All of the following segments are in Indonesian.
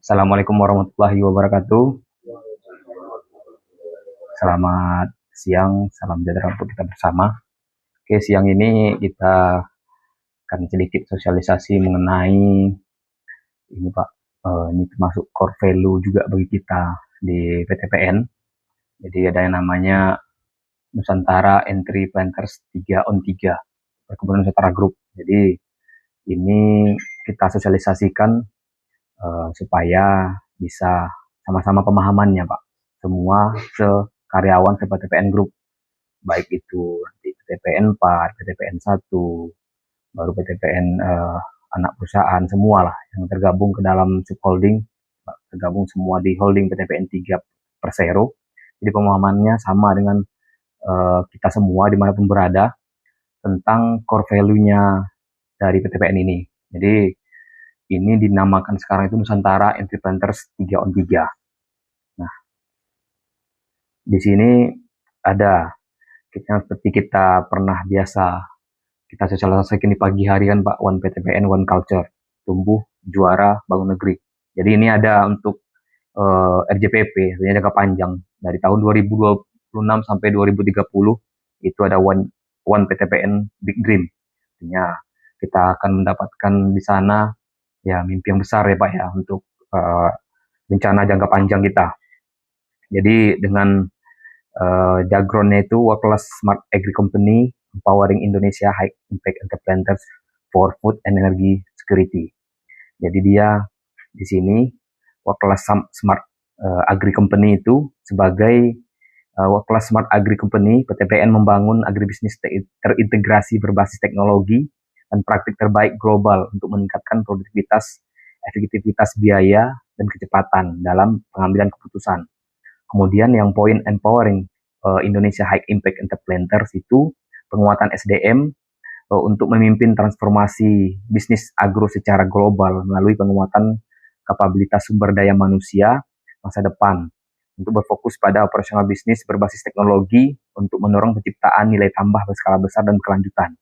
Assalamualaikum warahmatullahi wabarakatuh. Selamat siang, salam sejahtera untuk kita bersama. Oke, siang ini kita akan sedikit sosialisasi mengenai ini Pak. Ini termasuk core value juga bagi kita di PTPN. Jadi ada yang namanya Nusantara Entry Planters 3 on 3 Perkebunan Nusantara Group. Jadi ini kita sosialisasikan supaya bisa sama-sama pemahamannya Pak. Semua karyawan PTPN Group, baik itu di PTPN 4, PTPN 1, baru PTPN anak perusahaan, semua lah yang tergabung ke dalam subholding, tergabung semua di holding PTPN 3 Persero. Jadi pemahamannya sama dengan kita semua dimanapun berada tentang core value-nya dari PTPN ini. Jadi ini dinamakan sekarang itu Nusantara Entry Planters 3 on 3. Nah, di sini ada seperti kita pernah biasa kita sosialisasikan di pagi hari kan Pak, One PTPN, One Culture, tumbuh, juara, bangun negeri. Jadi ini ada untuk RJPP, artinya jangka panjang, dari tahun 2026 sampai 2030, itu ada One PTPN Big Dream. Artinya kita akan mendapatkan di sana ya mimpi yang besar ya Pak ya, untuk rencana jangka panjang kita. Jadi dengan jargonnya itu World Class Smart Agri Company Empowering Indonesia High Impact Enterprises for Food and Energy Security. Jadi dia di sini World Class Smart Agri Company itu sebagai World Class Smart Agri Company, PTPN membangun agribisnis terintegrasi berbasis teknologi dan praktik terbaik global untuk meningkatkan produktivitas, efektivitas biaya, dan kecepatan dalam pengambilan keputusan. Kemudian yang poin empowering Indonesia High Impact Enterprises itu penguatan SDM untuk memimpin transformasi bisnis agro secara global melalui penguatan kapabilitas sumber daya manusia masa depan untuk berfokus pada operasional bisnis berbasis teknologi untuk mendorong penciptaan nilai tambah berskala besar dan berkelanjutan.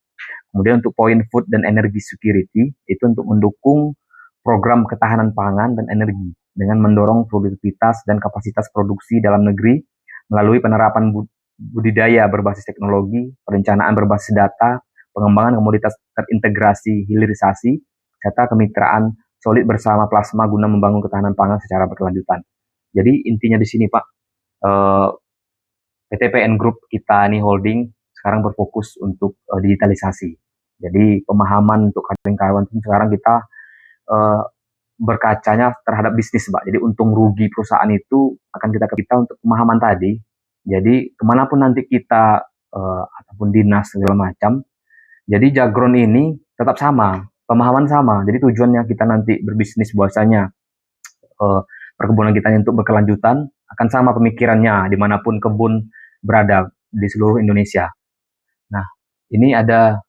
Kemudian untuk poin food dan energy security itu untuk mendukung program ketahanan pangan dan energi dengan mendorong produktivitas dan kapasitas produksi dalam negeri melalui penerapan budidaya berbasis teknologi, perencanaan berbasis data, pengembangan komoditas terintegrasi hilirisasi, serta kemitraan solid bersama plasma guna membangun ketahanan pangan secara berkelanjutan. Jadi intinya di sini Pak, PTPN Group kita nih holding sekarang berfokus untuk digitalisasi. Jadi pemahaman untuk karyawan sekarang kita berkacanya terhadap bisnis Pak. Jadi untung rugi perusahaan itu akan kita untuk pemahaman tadi. Jadi kemanapun nanti kita ataupun dinas segala macam, jadi jargon ini tetap sama, pemahaman sama. Jadi tujuannya kita nanti berbisnis bahwasanya perkebunan kita untuk berkelanjutan akan sama pemikirannya dimanapun kebun berada di seluruh Indonesia. Nah, ini ada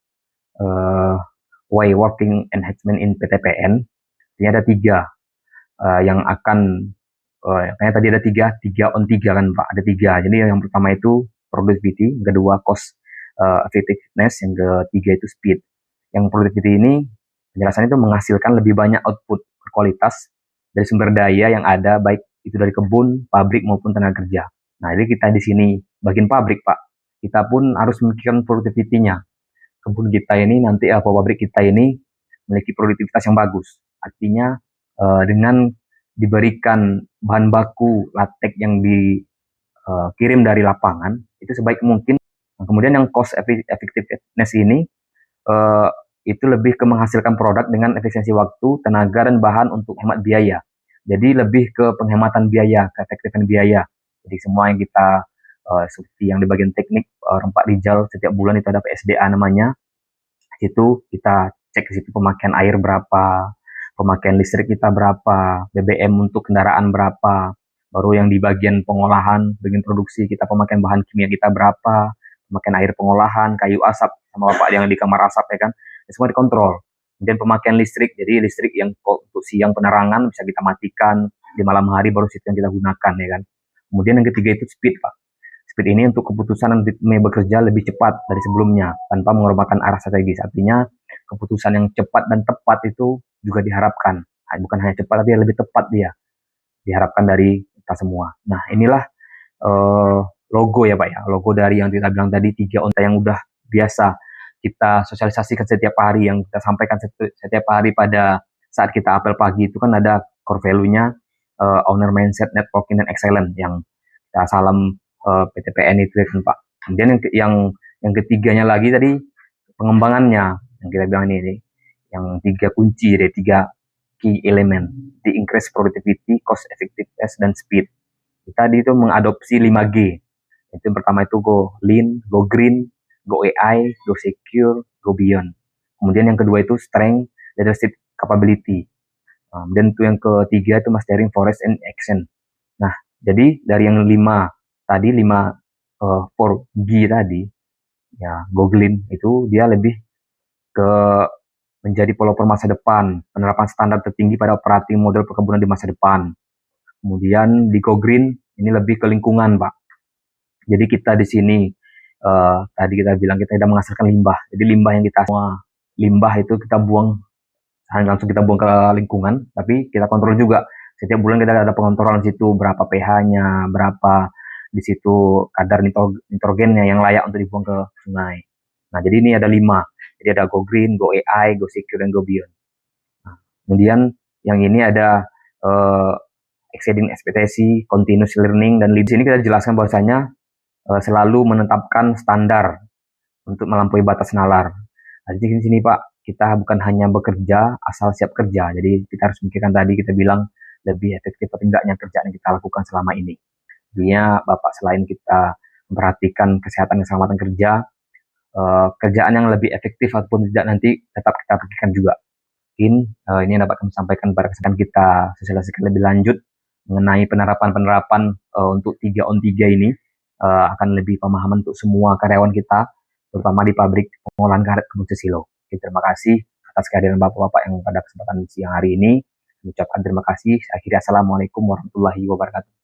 way working enhancement in PTPN. Ini ada 3 yang akan kayaknya tadi ada 3 on 3 kan Pak, ada 3. Jadi yang pertama itu productivity, yang kedua cost effectiveness, yang ketiga itu speed. Yang productivity ini penjelasan itu menghasilkan lebih banyak output berkualitas dari sumber daya yang ada, baik itu dari kebun, pabrik maupun tenaga kerja. Nah, jadi kita di sini bagian pabrik Pak, kita pun harus memikirkan productivity-nya. Kebun kita ini nanti pabrik kita ini memiliki produktivitas yang bagus. Artinya dengan diberikan bahan baku latek yang dikirim dari lapangan itu sebaik mungkin. Nah, kemudian yang cost effectiveness ini itu lebih ke menghasilkan produk dengan efisiensi waktu, tenaga, dan bahan untuk hemat biaya. Jadi lebih ke penghematan biaya, keefektifan biaya. Jadi semua yang kita seperti yang di bagian teknik Rempak Rijal setiap bulan itu ada PSDA namanya. Itu kita cek di situ pemakaian air berapa, pemakaian listrik kita berapa, BBM untuk kendaraan berapa, baru yang di bagian pengolahan, bagian produksi kita pemakaian bahan kimia kita berapa, pemakaian air pengolahan, kayu asap sama bapak yang di kamar asap ya kan, semua dikontrol. Kemudian pemakaian listrik, jadi listrik yang untuk siang penerangan bisa kita matikan, di malam hari baru situ yang kita gunakan ya kan. Kemudian yang ketiga itu speed Pak. Speed ini untuk keputusan dan ritme bekerja lebih cepat dari sebelumnya tanpa mengorbankan arah strategis. Artinya keputusan yang cepat dan tepat itu juga diharapkan. Bukan hanya cepat tapi lebih tepat dia. diharapkan dari kita semua. Nah, inilah eh, logo ya Pak ya, logo dari yang kita bilang tadi, 3 onta yang udah biasa kita sosialisasikan setiap hari, yang kita sampaikan setiap hari pada saat kita apel pagi itu kan ada core value-nya, owner mindset, networking, dan excellent, yang kita salam PTPN itu kan Pak. Kemudian yang ketiganya lagi tadi pengembangannya, yang kita bilang ini yang 3 kunci dari 3 key element, di increase productivity, cost effectiveness, dan speed. Tadi itu mengadopsi 5G. Itu yang pertama itu go lean, go green, go AI, go secure, go beyond. Kemudian yang kedua itu strength, leadership capability. Dan itu yang ketiga itu mastering forest and action. Nah, jadi dari yang 4G tadi, ya go green itu dia lebih ke menjadi pelopor masa depan, penerapan standar tertinggi pada operating model perkebunan di masa depan. Kemudian di Go Green ini lebih ke lingkungan, Pak. Jadi kita di sini tadi kita bilang kita tidak menghasilkan limbah. Jadi limbah yang kita semua limbah itu kita buang, langsung kita buang ke lingkungan, tapi kita kontrol juga. Setiap bulan kita ada pengontrolan di situ, berapa pH-nya, berapa di situ kadar nitrogennya yang layak untuk dibuang ke sungai. Nah, jadi ini ada 5. Jadi ada Go Green, Go AI, Go Secure, dan Go Beyond. Nah, kemudian yang ini ada exceeding ekspektasi, continuous learning, dan di sini kita jelaskan bahwasanya selalu menetapkan standar untuk melampaui batas nalar. Nah, di sini Pak, kita bukan hanya bekerja asal siap kerja. Jadi kita harus memikirkan, tadi kita bilang lebih efektif atau tidaknya kerjaan yang kita lakukan selama ini. Artinya Bapak, selain kita memperhatikan kesehatan dan keselamatan kerja, kerjaan yang lebih efektif ataupun tidak nanti tetap kita pikirkan juga. Mungkin ini yang dapat kami sampaikan pada kesempatan kita sosialisasikan lebih lanjut mengenai penerapan-penerapan untuk 3 on 3 ini, akan lebih pemahaman untuk semua karyawan kita, terutama di pabrik pengolahan karet Kebun Susilo. Terima kasih atas kehadiran Bapak-Bapak yang pada kesempatan siang hari ini. Ucapkan terima kasih. Akhirnya, Assalamualaikum warahmatullahi wabarakatuh.